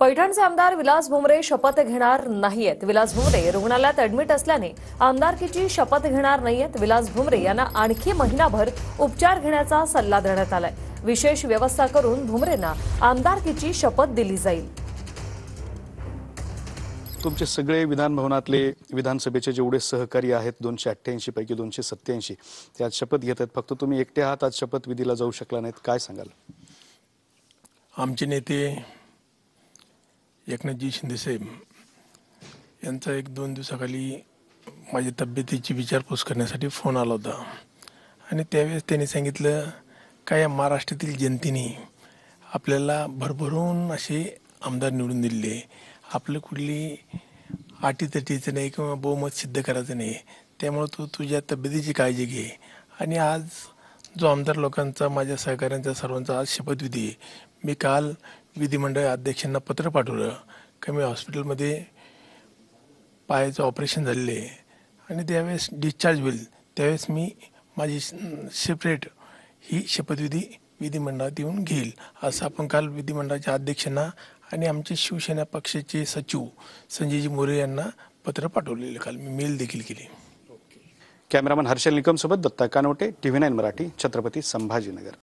पैठणचे आमदार विलास भुमरे शपथ घेणार नाहीयेत। विलास भुमरे रुग्णालयात ऍडमिट असल्याने आमदारकीची शपथ घेणार नाहीयेत। विलास भुमरे यांना आणखी महिनाभर उपचार घेण्याचा सल्ला देण्यात आलाय। विशेष व्यवस्था करून भुमरेंना आमदारकीची शपथ दिली जाईल। तुमचे सगळे विधान भवनातले विधानसभेचे जेवढे सहकारी आहेत 288 पैकी 287 ते आज शपथ घेत आहेत। फक्त तुम्ही एकटे आहात, आज शपथविधीला जाऊ शकला नाहीत, काय सांगाल? आमचे नेते एकनाथजी शिंदेसाहेब यांचा 1-2 दिवसाखाली माझी तब्येतीची विचारपूस करण्यासाठी फोन आला होता आणि त्यावेळेस त्यांनी सांगितलं काय या महाराष्ट्रातील जनतेने आपल्याला भरभरून असे आमदार निवडून दिले, आपलं कुठली अटीतटीचं नाही किंवा बहुमत सिद्ध करायचं नाही, त्यामुळे तू तुझ्या तब्येतीची काळजी घे। आणि आज जो आमदार लोकांचा माझ्या सहकाऱ्यांचा सर्वांचा आज शपथविधी आहे। मी काल विधिमंडळ अध्यक्षांना पत्र पाठवलं की मी हॉस्पिटलमध्ये पायाचं ऑपरेशन झालेलं आहे आणि त्यावेळेस डिस्चार्ज होईल त्यावेळेस मी माझी सेपरेट ही शपथविधी विधिमंडळात येऊन घेईल, असं आपण काल विधिमंडळाच्या अध्यक्षांना आणि आमचे शिवसेना पक्षाचे सचिव संजयजी मोरे यांना पत्र पाठवलेलं, काल मी मेल देखील केली। कॅमेरामन हर्षल निकम सोबत दत्ता कानवटे, TV9 मराठी, छत्रपती संभाजीनगर।